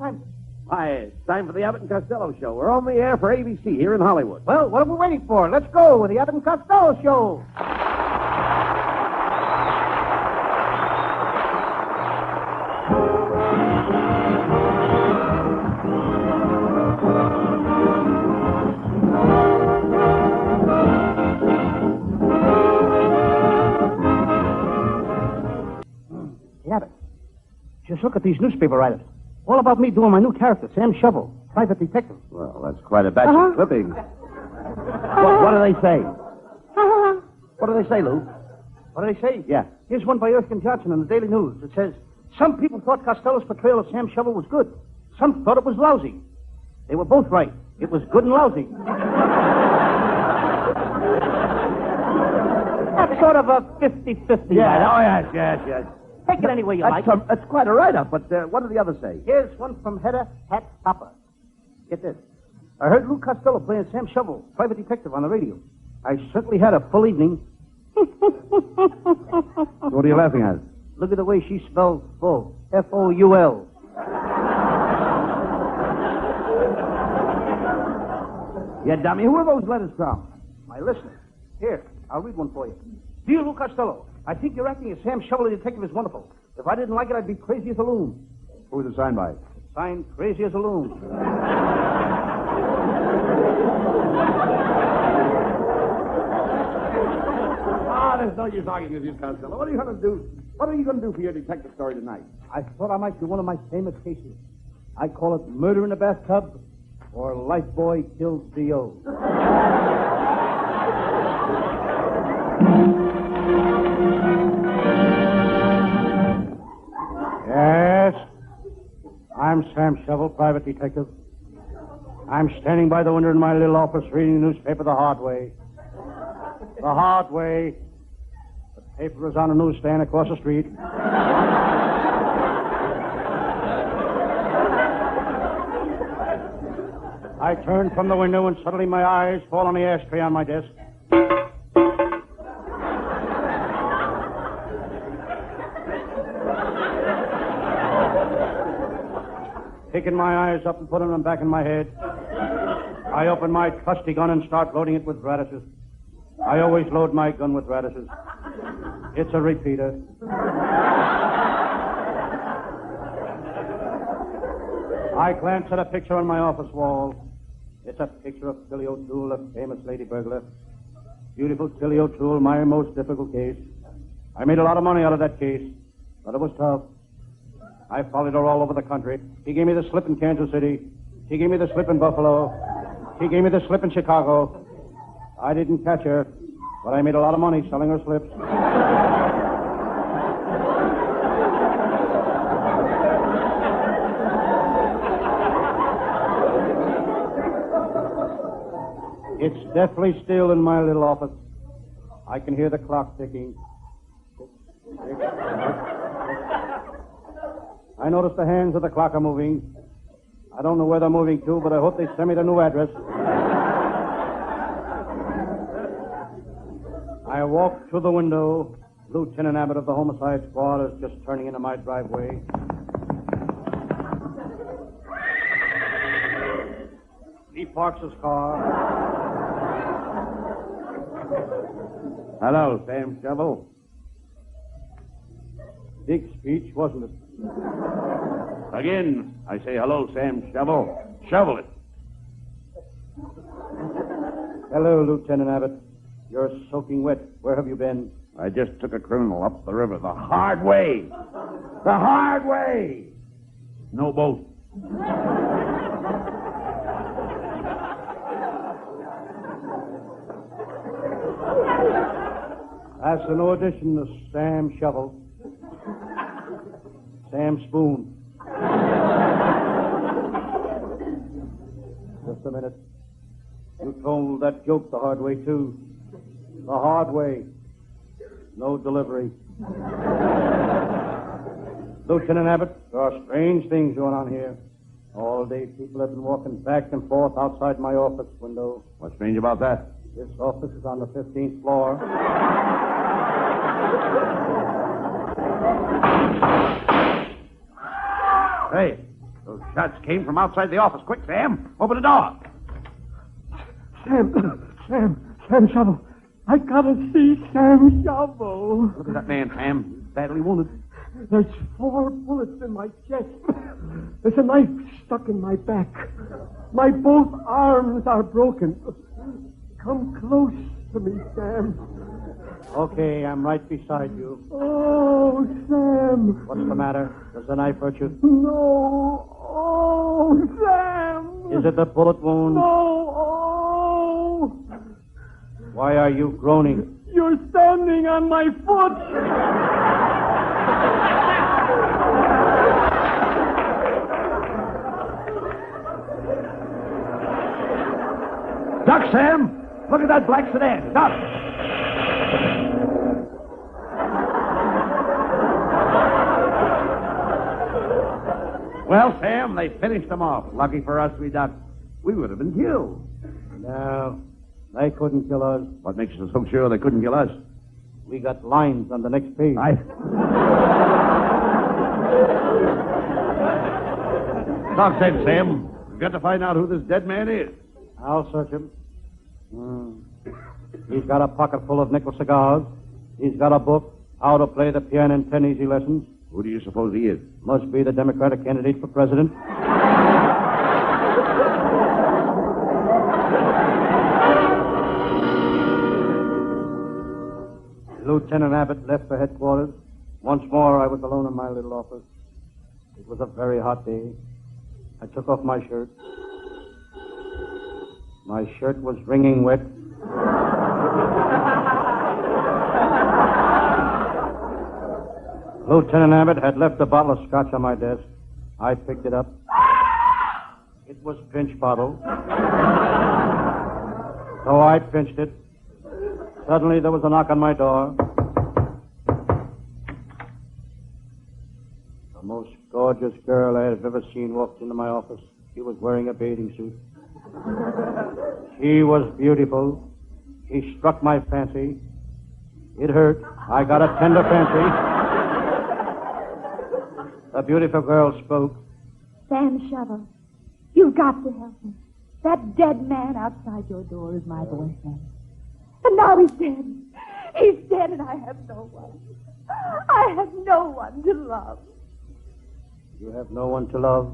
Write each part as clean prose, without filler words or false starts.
time? Why, it's time for the Abbott and Costello show. We're on the air for ABC here in Hollywood. Well, what are we waiting for? Let's go with the Abbott and Costello show. Abbott, just look at these newspaper writers. All about me doing my new character, Sam Shovel, private detective. Well, that's quite a batch of clippings. What do they say? What do they say, Lou? What do they say? Yeah. Here's one by Erskine Johnson in the Daily News. It says, some people thought Costello's portrayal of Sam Shovel was good. Some thought it was lousy. They were both right. It was good and lousy. That's sort of a 50-50. Yeah, oh, yes. Take it any way you like. That's quite a write-up, but what do the others say? Here's one from Hedda Hat Topper. Get this. I heard Lou Costello playing Sam Shovel, private detective, on the radio. I certainly had a full evening. What are you laughing at? Look at the way she spells full. F-O-U-L. Yeah, dummy. Who are those letters from? My listeners. Here, I'll read one for you. Dear Lou Costello, I think your acting as Sam Shovel, the detective, is wonderful. If I didn't like it, I'd be crazy as a loon. Who's it signed by? Signed, crazy as a loon. There's no use arguing with you, Costello. What are you going to do? What are you going to do for your detective story tonight? I thought I might do one of my famous cases. I call it Murder in the Bathtub or Lifebuoy Kills D.O. Yes, I'm Sam Shovel, private detective. I'm standing by the window in my little office reading the newspaper the hard way. The hard way. The paper is on a newsstand across the street. I turn from the window and suddenly my eyes fall on the ashtray on my desk. Picking my eyes up and putting them back in my head, I open my trusty gun and start loading it with radishes. I always load my gun with radishes. It's a repeater. I glance at a picture on my office wall. It's a picture of Tilly O'Toole, the famous lady burglar. Beautiful Tilly O'Toole, my most difficult case. I made a lot of money out of that case, but it was tough. I followed her all over the country. She gave me the slip in Kansas City. She gave me the slip in Buffalo. She gave me the slip in Chicago. I didn't catch her, but I made a lot of money selling her slips. It's deathly still in my little office. I can hear the clock ticking. I notice the hands of the clock are moving. I don't know where they're moving to, but I hope they send me the new address. I walk to the window. Lieutenant Abbott of the Homicide Squad is just turning into my driveway. He parks his car. Hello, Sam Shovel. Big speech, wasn't it? Again, I say hello, Sam Shovel. Shovel it. Hello, Lieutenant Abbott. You're soaking wet. Where have you been? I just took a criminal up the river the hard way. The hard way. No boat. That's a new addition to Sam Shovel. Sam Spoon. Just a minute. You told that joke the hard way, too. The hard way. No delivery. Lieutenant Abbott, there are strange things going on here. All day people have been walking back and forth outside my office window. What's strange about that? This office is on the 15th floor. Hey, those Shots came from outside the office. Quick, Sam. Open the door. Sam Shovel. I gotta see Sam Shovel. Look at that man, Sam. He's badly wounded. There's 4 bullets in my chest. There's a knife stuck in my back. My both arms are broken. Come close to me, Sam. Okay, I'm right beside you. Oh, Sam. What's the matter? Does the knife hurt you? No. Oh, Sam. Is it the bullet wound? No. Oh. Why are you groaning? You're standing on my foot. Duck, Sam. Look at that black sedan. Duck. Well, Sam, they finished them off. Lucky for us, we ducked. We would have been killed. No, they couldn't kill us. What makes you so sure they couldn't kill us? We got lines on the next page. Talk sense, Sam. We've got to find out who this dead man is. I'll search him. He's got a pocket full of nickel cigars. He's got a book, How to Play the Piano in 10 Easy Lessons. Who do you suppose he is? Must be the Democratic candidate for president. Lieutenant Abbott left for headquarters. Once more, I was alone in my little office. It was a very hot day. I took off my shirt. My shirt was wringing wet. Lieutenant Abbott had left a bottle of scotch on my desk. I picked it up. It was pinch bottle. So I pinched it. Suddenly there was a knock on my door. The most gorgeous girl I have ever seen walked into my office. She was wearing a bathing suit. She was beautiful. She struck my fancy. It hurt. I got a tender fancy. The beautiful girl spoke. Sam Shovel, you've got to help me. That dead man outside your door is my boyfriend. And now he's dead. He's dead and I have no one. I have no one to love. You have no one to love?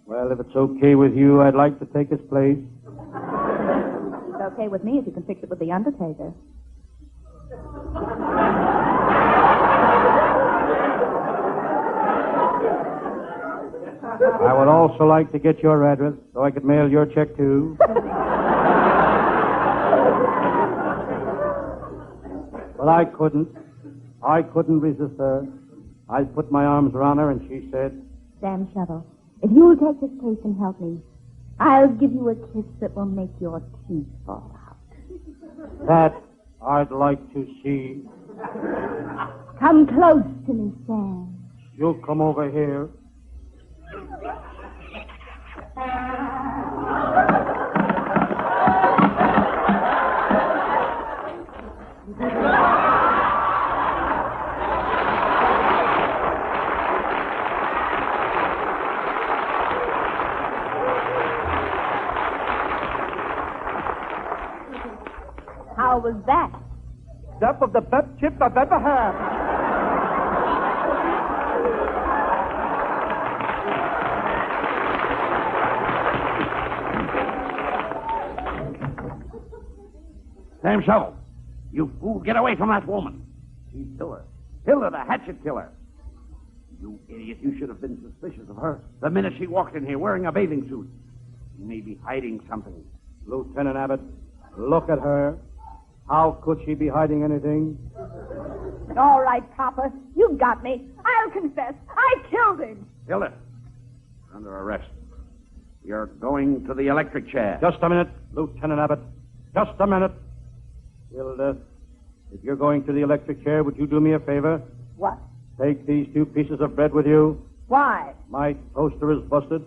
Well, if it's okay with you, I'd like to take his place. It's okay with me if you can fix it with the undertaker. I would also like to get your address so I could mail your check too. But I couldn't. I couldn't resist her. I put my arms around her and she said, Sam Shovel, if you'll take this case and help me, I'll give you a kiss that will make your teeth fall out. that I'd like to see. Come close to me, Sam. You'll come over here. How was that? Step of the best chip I've ever had. Sam Shovel, you fool, get away from that woman. She's Hiller. Hiller, the hatchet killer. You idiot, you should have been suspicious of her the minute she walked in here wearing a bathing suit. She may be hiding something. Lieutenant Abbott, look at her. How could she be hiding anything? All right, Papa. You got me. I'll confess. I killed him. Hiller, you're under arrest. You're going to the electric chair. Just a minute, Lieutenant Abbott. Just a minute. Hilda, if you're going to the electric chair, would you do me a favor? What? Take these 2 pieces of bread with you. Why? My toaster is busted.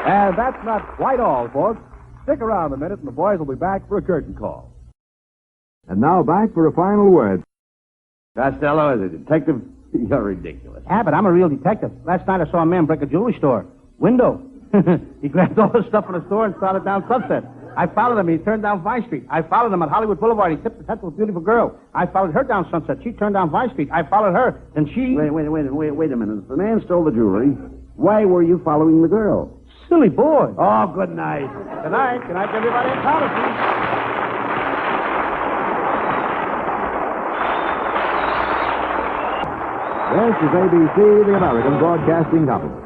And that's not quite all, folks. Stick around a minute, and the boys will be back for a curtain call. And now back for a final word. Costello, as a detective, you're ridiculous. Abbott, I'm a real detective. Last night I saw a man break a jewelry store. Window. He grabbed all the stuff in the store and started down Sunset. I followed him. He turned down Vine Street. I followed him at Hollywood Boulevard. He tipped the head to a beautiful girl. I followed her down Sunset. She turned down Vine Street. I followed her. Then she... Wait a minute. If the man stole the jewelry, why were you following the girl? Silly boy. Oh, good night. Good night. Good night, everybody. Policy. This is ABC, the American Broadcasting Company.